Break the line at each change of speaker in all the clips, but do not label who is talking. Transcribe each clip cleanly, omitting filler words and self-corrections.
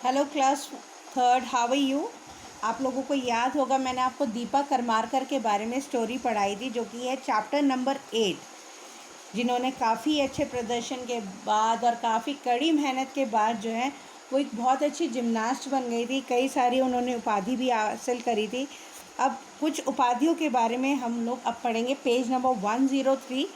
Hello class third, how are you. आप लोगों को याद होगा मैंने आपको दीपा करमारकर के बारे में स्टोरी पढ़ाई थी, जो कि है चैप्टर नंबर 8। जिन्होंने काफ़ी अच्छे प्रदर्शन के बाद और काफ़ी कड़ी मेहनत के बाद जो है वो एक बहुत अच्छी जिम्नास्ट बन गई थी। कई सारी उन्होंने उपाधि भी हासिल करी थी। अब कुछ उपाधियों के बारे में हम लोग अब पढ़ेंगे। पेज नंबर 103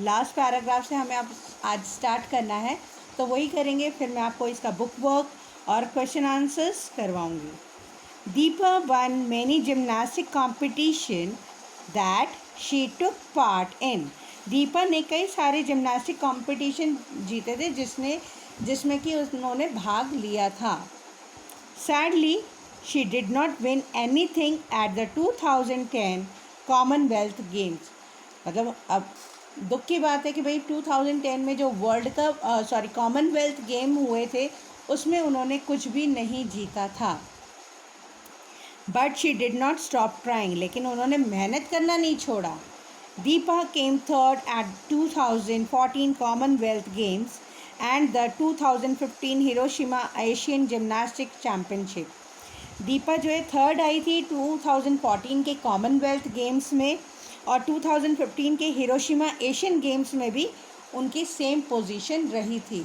लास्ट पैराग्राफ से हमें अब आज स्टार्ट करना है, तो वही करेंगे। फिर मैं आपको इसका बुक वर्क और क्वेश्चन आंसर्स करवाऊंगी। Deepa won many gymnastic competition that she took part in. Deepa ने कई सारे जिम्नास्टिक कंपटीशन जीते थे जिसमें कि उन्होंने भाग लिया था। Sadly, she did not win anything at the 2010 Commonwealth games. मतलब अब दुख की बात है कि भाई 2010 में जो वर्ल्ड कप कॉमनवेल्थ गेम हुए थे उसमें उन्होंने कुछ भी नहीं जीता था। But she did not stop trying, लेकिन उन्होंने मेहनत करना नहीं छोड़ा। Deepa came third at 2014 Commonwealth Games and the 2015 Hiroshima Asian gymnastic championship. Deepa जो है थर्ड आई थी 2014 के कॉमनवेल्थ गेम्स में, और 2015 के हिरोशिमा एशियन गेम्स में भी उनकी सेम पोजीशन रही थी।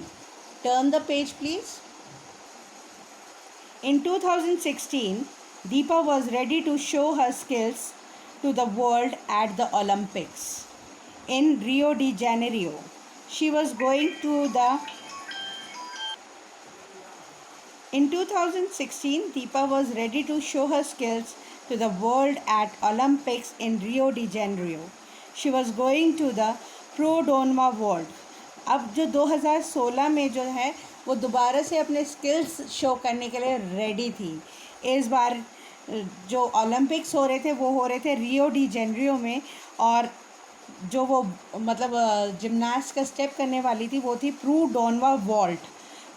Turn the page please. In 2016, Deepa was ready to show her skills to the world at the Olympics in Rio de Janeiro. She was going to the In 2016, Deepa was ready to show her skills to the world at Olympics in Rio de Janeiro. She was going to the Pro Donma World. अब जो 2016 में जो है वो दोबारा से अपने skills show करने के लिए रेडी थी। इस बार जो ओलंपिक्स हो रहे थे वो हो रहे थे रियो डी जेनरियो में, और जो वो मतलब जिम्नास्ट का स्टेप करने वाली थी वो थी प्रू डोनवा वॉल्ट।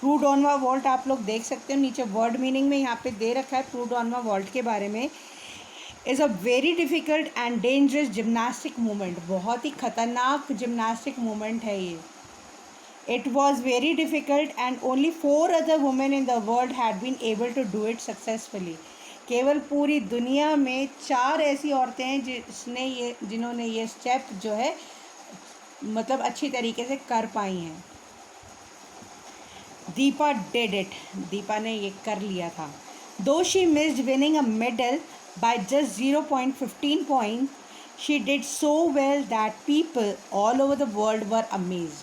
प्रू डोनवा वॉल्ट आप लोग देख सकते हो, नीचे वर्ड मीनिंग में यहाँ पे दे रखा है प्रू डोनवा वॉल्ट के बारे में। Is a very difficult and dangerous gymnastic movement. बहुत ही ख़तरनाक जिम्नास्टिक मूवमेंट है ये। It was very difficult and only 4 other women in the world had been able to do it successfully. केवल पूरी दुनिया में 4 ऐसी औरतें हैं जिन्होंने ये स्टेप जो है मतलब अच्छी तरीके से कर पाई हैं। Deepa did it. दीपा ने ये कर लिया था। Though she missed winning a medal by just 0.15 points, she did so well that people all over the world were amazed.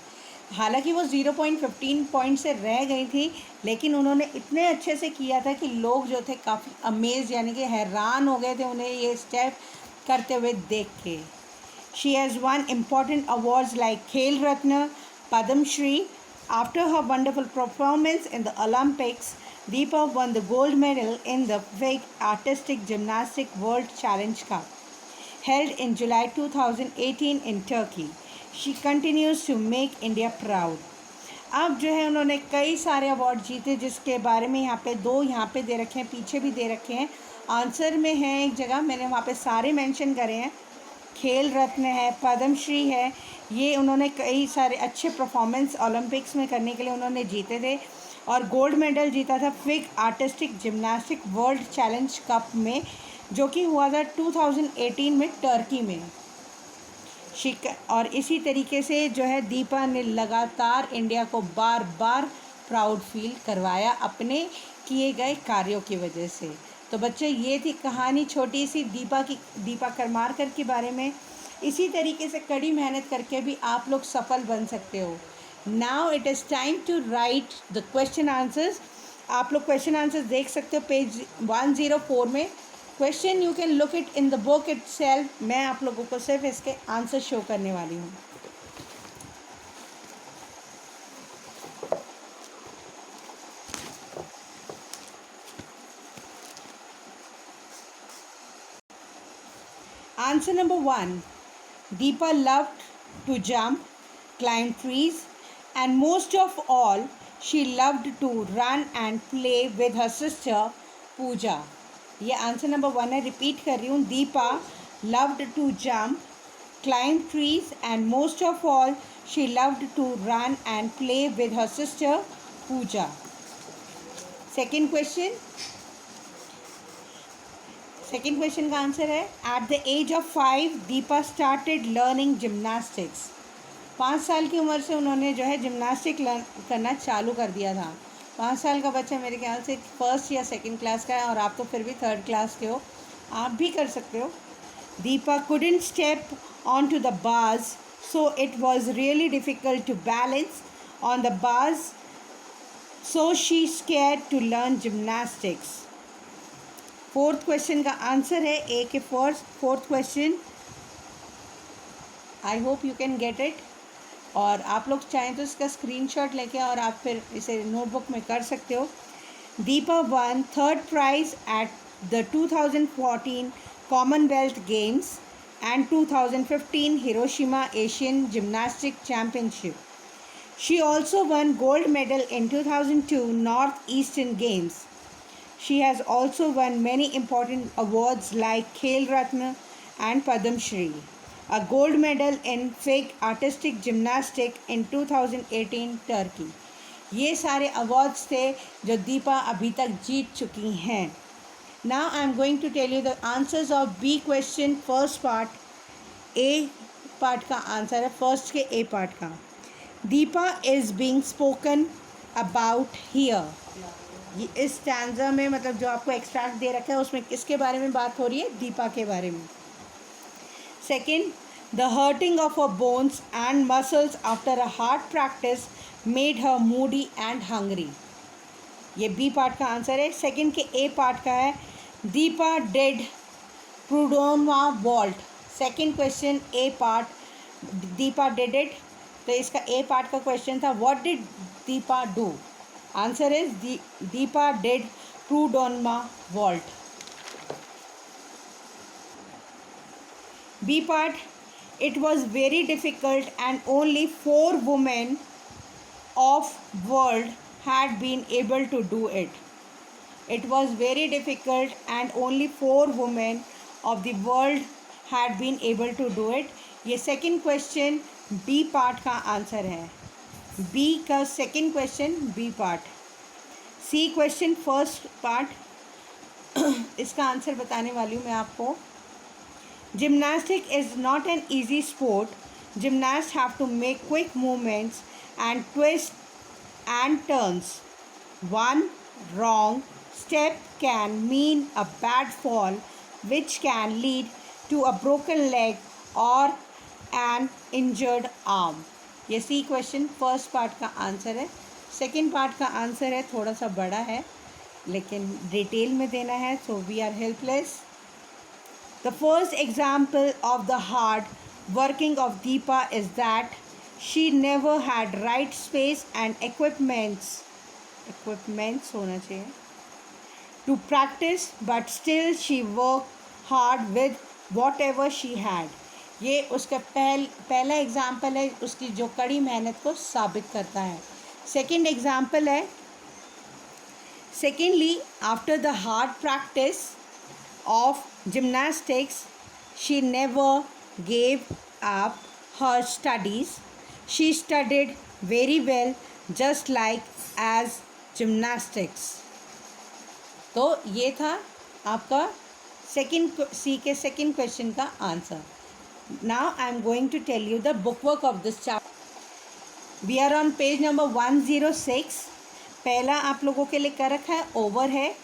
हालांकि वो 0.15 पॉइंट से रह गई थी, लेकिन उन्होंने इतने अच्छे से किया था कि लोग जो थे काफ़ी अमेज यानी कि हैरान हो गए थे उन्हें ये स्टेप करते हुए देख के। She has won important awards like Khel Ratna, Padma Shri. After her wonderful performance in the Olympics, Deepa won the gold medal in the FIG artistic gymnastic world challenge cup held in July 2018 in Turkey. She continues to make India proud. अब जो है उन्होंने कई सारे award जीते, जिसके बारे में यहाँ पे 2 यहाँ पे दे रखे हैं, पीछे भी दे रखे हैं। आंसर में है एक जगह, मैंने वहाँ पे सारे मेंशन करे हैं। खेल रत्न है, पद्मश्री है, ये उन्होंने कई सारे अच्छे परफॉर्मेंस ओलंपिक्स में करने के लिए उन्होंने जीते थे। और गोल्ड मेडल जीता था fig artistic gymnastic world challenge cup में, जो कि हुआ था 2018 में टर्की में। और इसी तरीके से जो है दीपा ने लगातार इंडिया को बार बार प्राउड फील करवाया अपने किए गए कार्यों की वजह से। तो बच्चे, ये थी कहानी छोटी सी दीपा करमारकर के बारे में। इसी तरीके से कड़ी मेहनत करके भी आप लोग सफल बन सकते हो। Now it is time to write the question answers. आप लोग क्वेश्चन आंसर्स देख सकते हो पेज 104 में। Question you can look it in the book it self. मैं आप लोगों को सिर्फ इसके आंसर शो करने वाली हूँ। Answer number 1, Deepa loved to jump, climb trees, and most of all she loved to run and play with her sister पूजा। ये आंसर नंबर 1 है। रिपीट कर रही हूँ। Deepa loved to jump, climb trees, and most of all she loved to run and play with her sister Puja. Second question का answer है at the age of 5 Deepa started learning gymnastics. 5 साल की उम्र से उन्होंने जो है जिम्नास्टिक लर्न करना चालू कर दिया था। 5 साल का बच्चा मेरे ख्याल से फर्स्ट या सेकंड क्लास का है, और आप तो फिर भी थर्ड क्लास के हो, आप भी कर सकते हो। Deepa couldn't step onto the bars, so it was really difficult to balance on the bars, so she scared to learn gymnastics. Fourth question का आंसर है ए के fourth question. I hope you can get it, और आप लोग चाहें तो इसका screenshot लेके और आप फिर इसे नोटबुक में कर सकते हो। Deepa won third prize at the 2014 Commonwealth Games and 2015 Hiroshima Asian Gymnastics Championship. She also won gold medal in 2002 Northeastern Games. She has also won many important awards like Khel Ratna and Padam Shri. A gold medal in FIG Artistic Gymnastics in 2018 Turkey. ये सारे awards थे जो दीपा अभी तक जीत चुकी हैं। Now I am going to tell you the answers of B question first part. A part का answer है फर्स्ट के A part का। Deepa is being spoken about here. ये इस स्टैंजा में मतलब जो आपको एक्सट्रैक्ट दे रखा है उसमें किसके बारे में बात हो रही है? दीपा के बारे में। Second, the hurting of her bones and muscles after a hard practice made her moody and hungry. ये बी पार्ट का आंसर है। सेकंड के ए पार्ट का है Deepa did Produnova vault. Second question A part Deepa did it, तो इसका A part का question था what did Deepa do. Answer is Deepa did Produnova vault. B part it was very difficult and only 4 women of world had been able to do it. It was very difficult and only 4 women of the world had been able to do it. ये second question B part का answer है। B का second question B part. सी question first part इसका answer बताने वाली हूँ मैं आपको। Gymnastics is not an easy sport. Gymnasts have to make quick movements and twists and turns. One wrong step can mean a bad fall, which can lead to a broken leg or an injured arm. ये सी question first part का answer है। Second part का answer है थोड़ा सा बड़ा है लेकिन डिटेल में देना है, so we are helpless. The first example of the hard working of Deepa is that she never had right space and equipments होना चाहिए to practice, but still she worked hard with whatever she had. ये उसका पहला example है उसकी जो कड़ी मेहनत को साबित करता है। सेकंड एग्जाम्पल है secondly, after the hard practice of gymnastics, she never gave up her studies. She studied very well, just like as gymnastics. तो ये था आपका सी के सेकंड क्वेश्चन का answer. Now I am going to tell you the book work of this chapter. We are on page number 106। पहला आप लोगों के लिए कर रखा है ओवर है,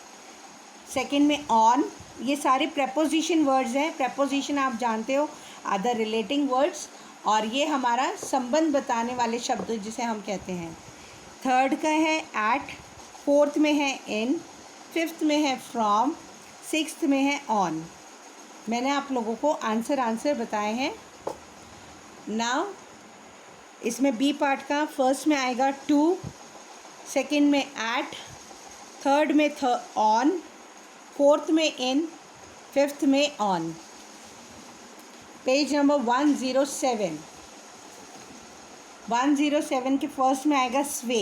सेकंड में ऑन। ये सारे प्रेपोजिशन वर्ड्स हैं। प्रेपोजिशन आप जानते हो अदर रिलेटिंग वर्ड्स, और ये हमारा संबंध बताने वाले शब्द जिसे हम कहते हैं। थर्ड का है एट, फोर्थ में है इन, फिफ्थ में है फ्रॉम, सिक्स्थ में है ऑन। मैंने आप लोगों को आंसर बताए हैं। नाउ इसमें बी पार्ट का फर्स्ट में आएगा टू, सेकंड में एट, थर्ड में ऑन, फोर्थ में इन, फिफ्थ में ऑन। Page number 107। 107 के फर्स्ट में आएगा स्वे,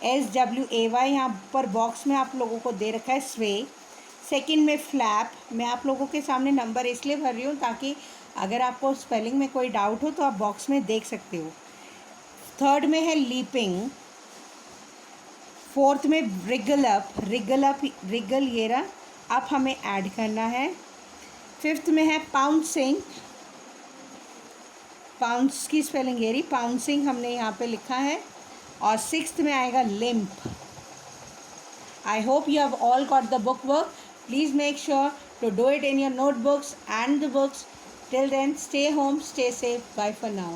SWAY। यहाँ पर बॉक्स में आप लोगों को दे रखा है स्वे। सेकंड में फ्लैप। मैं आप लोगों के सामने नंबर इसलिए भर रही हूँ ताकि अगर आपको स्पेलिंग में कोई डाउट हो तो आप बॉक्स में देख सकते हो। थर्ड में है लीपिंग, फोर्थ में रिगल अप, रिगल ये रहा, अप हमें ऐड करना है। फिफ्थ में है पाउंसिंग, पाउंस की स्पेलिंग ये रही, पाउंसिंग हमने यहाँ पे लिखा है। और सिक्स्थ में आएगा limp. I hope you have all got the book work. Please make sure to do it in your notebooks and the books. Till then, stay home, stay safe. Bye for now.